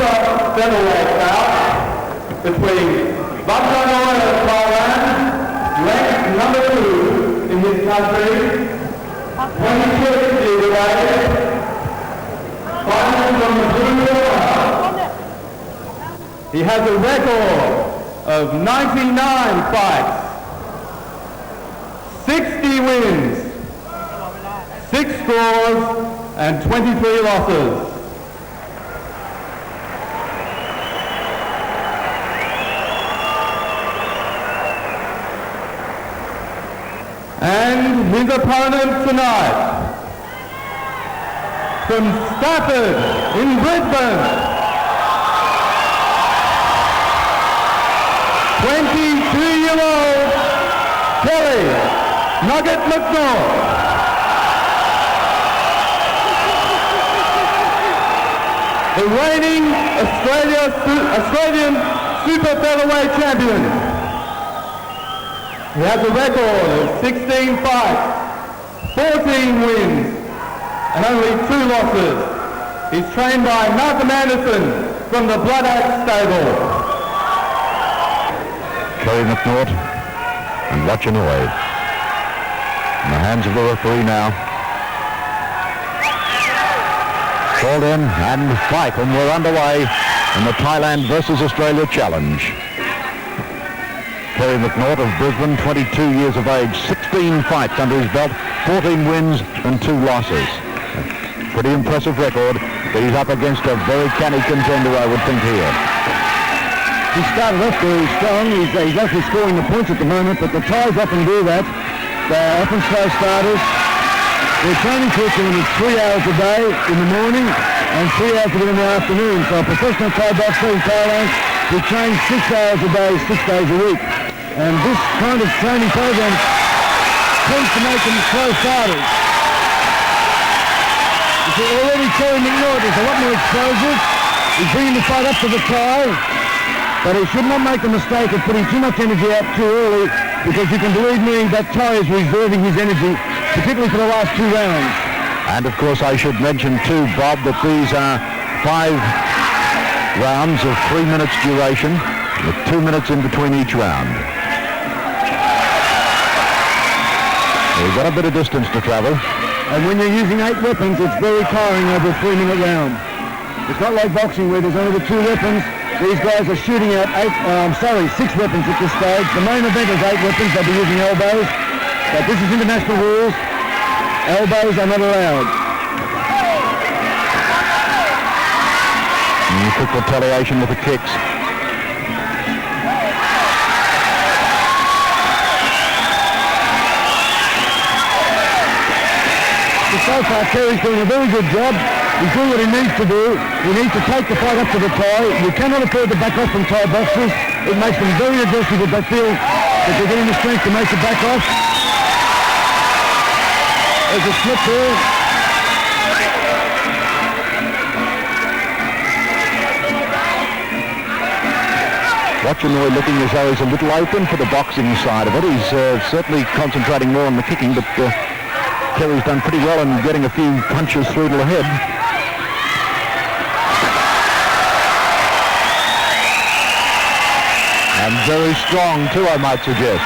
super featherweight bout between Vicharnoi of Thailand, ranked number 2 in his country, 26 years of age, fighting from the blue corner. He has a record of 99 fights, 60 wins, 6 draws, and 23 losses. And his opponent tonight, from Stafford in Brisbane, 22-year-old Kerry McNaught. The reigning Australian super featherweight champion. He has a record of 16 fights, 14 wins, and only 2 losses. He's trained by Malcolm Anderson from the Blood Axe stable. Kerry McNaught and Vicharnoi in the hands of the referee now. Called in and fight, and we're underway in the Thailand versus Australia challenge. Kerry McNaught of Brisbane, 22 years of age, 16 fights under his belt, 14 wins and 2 losses. Pretty impressive record, but he's up against a very canny contender, I would think, here. He started off very strong. He's actually scoring the points at the moment, but the Thais often do that. They're often slow starters. Their training curriculum is 3 hours a day in the morning and 3 hours a day in the afternoon. So a professional Thai boxer in Thailand, he trains 6 hours a day, 6 days a week. And this kind of training program tends to make them slow starters. You see, already Kerry McNaught is a lot more explosive. He's bringing the fight up to the Thai, but he should not make the mistake of putting too much energy out too early, because you can believe me, that Thai is reserving his energy, particularly for the last 2 rounds. And of course I should mention too, Bob, that these are 5 rounds of 3 minutes duration, with 2 minutes in between each round. We've got a bit of distance to travel. And when you're using 8 weapons, it's very tiring over a 3-minute round. It's not like boxing where there's only the 2 weapons. These guys are shooting out 6 weapons at this stage. The main event is 8 weapons. They'll be using elbows. But this is international rules. Elbows are not allowed. Quick retaliation with the kicks. So far, Kerry's doing a very good job. He's doing what he needs to do. He needs to take the fight up to the Thai. You cannot afford to back off from Thai boxers. It makes them very aggressive if they feel that they're getting the strength to make the back off. There's a slip there. Vicharnoi looking as though he's a little open for the boxing side of it. He's certainly concentrating more on the kicking, but Kerry's done pretty well in getting a few punches through to the head. And very strong too, I might suggest.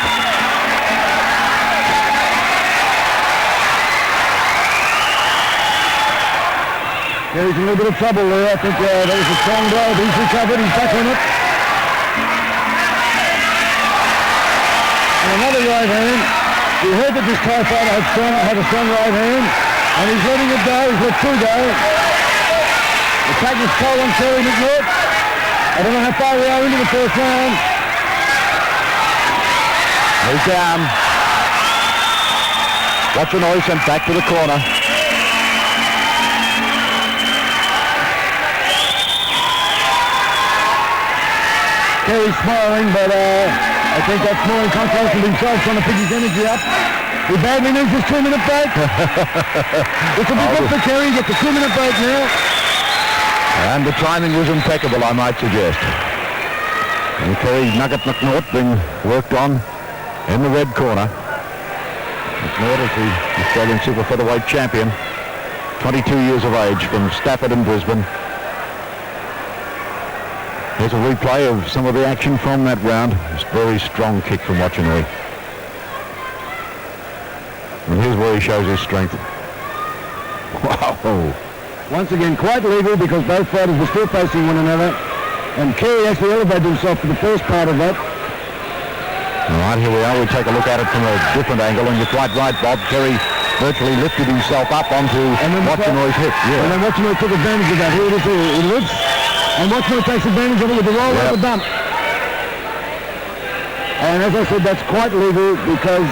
Kerry's in a little bit of trouble there. I think that was a strong blow. He's recovered. He's back on it. And another right hand. You heard that this Thai fighter had a strong right hand, and he's letting it go. He's let 2 go. The taking his toll on Kerry McNaught. I don't know how far we are into the first round. He's down. Vicharnoi sent back to the corner. Kerry's smiling, but I think that's more in contrast with himself trying to pick his energy up. He badly needs his 2-minute break. This will be good for Kerry. Get the 2-minute break now. And the timing was impeccable, I might suggest. And Kerry McNaught being worked on in the red corner. McNaught is the Australian super featherweight champion, 22 years of age, from Stafford in Brisbane. Here's a replay of some of the action from that round. It's a very strong kick from Vicharnoi. And here's where he shows his strength. Wow. Once again, quite legal because both fighters were still facing one another. And Kerry actually elevated himself for the first part of that. All right, here we are. We take a look at it from a different angle. And you're quite right, Bob. Kerry virtually lifted himself up onto Vicharnoi's hip. Yeah. And then Vicharnoi took advantage of that. Here it is. He lifts. And Vicharnoi takes advantage of it with the roll over the bump. And as I said, that's quite legal because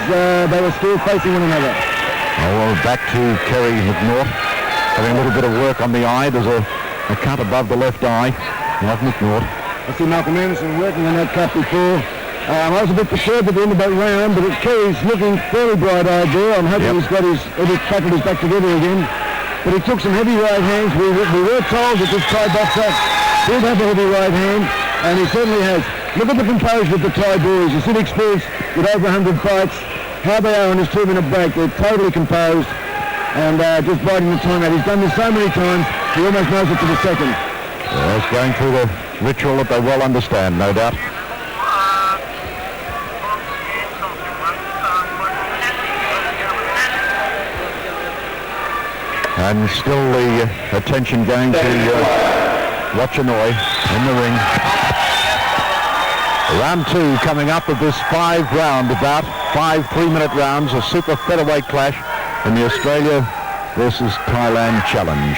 they were still facing one another. Oh, well, back to Kerry McNaught. Having a little bit of work on the eye. There's a cut above the left eye. Like McNaught. I see Malcolm Anderson working on that cut before. I was a bit perturbed at the end of that round, but Kerry's looking fairly bright-eyed there. I'm hoping he's got his faculties back together again. But he took some heavy right hands. We were told that this Thai boxer did have a heavy right hand, and he certainly has. Look at the composure of the Thai boys. You see the experience with over 100 fights, how they are on this 2-minute break. They're totally composed and just biding the time out. He's done this so many times, he almost knows it to the second. Yeah, it's going through the ritual that they well understand, no doubt. And still the attention going to Vicharnoi in the ring. Round 2 coming up of this 5-round, about 5 3-minute rounds, a super featherweight clash in the Australia versus Thailand challenge.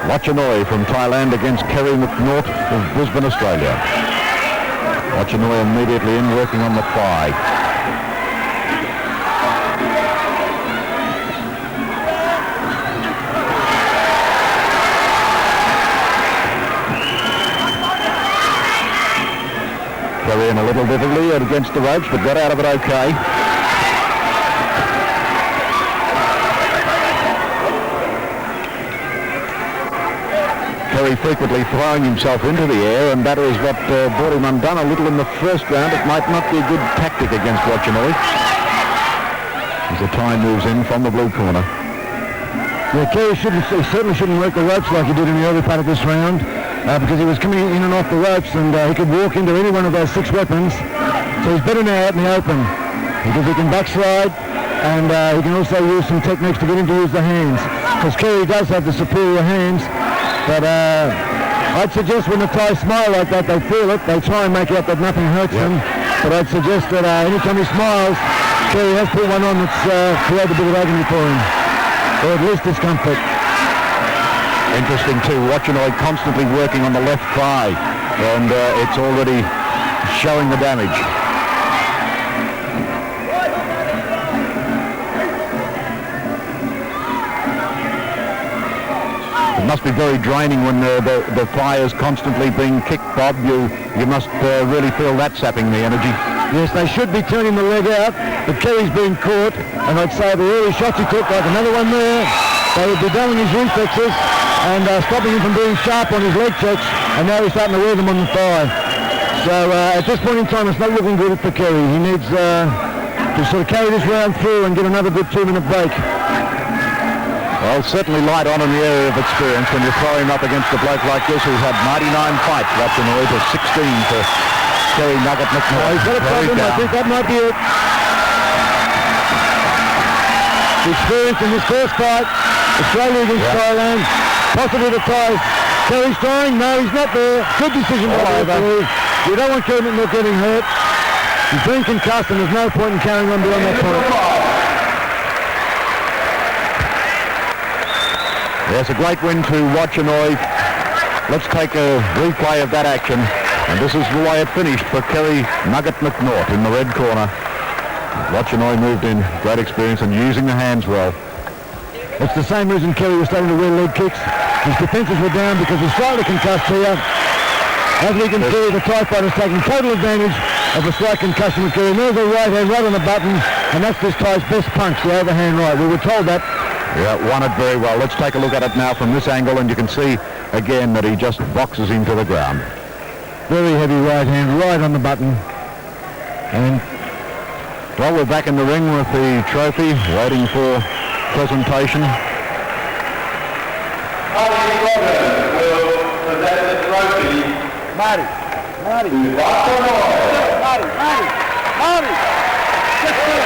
Vicharnoi from Thailand against Kerry McNaught of Brisbane, Australia. Vicharnoi immediately in, working on the thigh. Kerry in a little difficulty against the ropes, but got out of it okay. Kerry frequently throwing himself into the air, and that is what brought him undone a little in the first round. It might not be a good tactic against Vicharnoi. As the Thai moves in from the blue corner. Yeah, Kerry certainly shouldn't work the ropes like he did in the early part of this round. Because he was coming in and off the ropes, and he could walk into any one of those 6 weapons. So he's better now out in the open because he can backslide, and he can also use some techniques to get him to use the hands. Because Kerry does have the superior hands, but I'd suggest when the Thai smile like that, they feel it. They try and make out that nothing hurts them. But I'd suggest that anytime he smiles, Kerry has put one on that's created a bit of agony for him, or at least discomfort. Interesting too, Vicharnoi constantly working on the left thigh, and it's already showing the damage. It must be very draining when the thigh is constantly being kicked, Bob. You must really feel that sapping the energy. Yes, they should be turning the leg out, but Kerry's been caught, and I'd say the early shots he took, like another one there, they would be doubling his reflexes and stopping him from being sharp on his leg checks, and now he's starting to wear them on the thigh. So at this point in time, it's not looking good for Kerry. He needs to sort of carry this round through and get another good 2-minute break. Well, certainly light on in the area of experience when you throw him up against a bloke like this who's had 99 fights, Vicharnoi, to 16 for Kerry Nugget McNaught. He's got a problem. I think that might be it. The experience in this first fight, Australia against Thailand, possibly the Thais. Kerry's trying. No, he's not there. Good decision by the referee. You don't want Kerry McNaught getting hurt. He's been concussed, and there's no point in carrying on beyond that point. Yes, a great win to Vicharnoi. Let's take a replay of that action. And this is the way it finished for Kerry Nugget McNaught in the red corner. Vicharnoi moved in, great experience, and using the hands well. It's the same reason Kerry was starting to wear leg kicks. His defences were down because he's slightly concussed here. As we can see, the Thai fighter's taking total advantage of a slight concussion with Kerry. And there's a right hand right on the button, and that's this Thai's best punch, the overhand right. We were told that. Yeah, won it very well. Let's take a look at it now from this angle, and you can see again that he just boxes him to the ground. Very heavy right hand right on the button. And well, we're back in the ring with the trophy, waiting for presentation. Hardy Robin will present the trophy Marty. Just do it.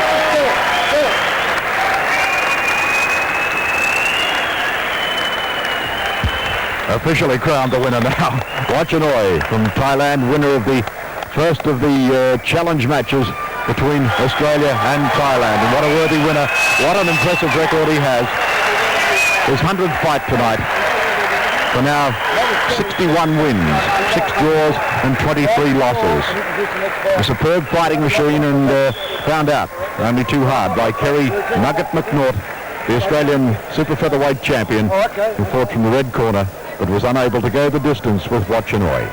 Officially crowned the winner now. Vicharnoi from Thailand, winner of the first of the challenge matches between Australia and Thailand. And what a worthy winner. What an impressive record he has. His 100th fight tonight. For now, 61 wins, 6 draws and 23 losses. A superb fighting machine, and found out only too hard by Kerry McNaught, the Australian super featherweight champion, who fought from the red corner but was unable to go the distance with Vicharnoi.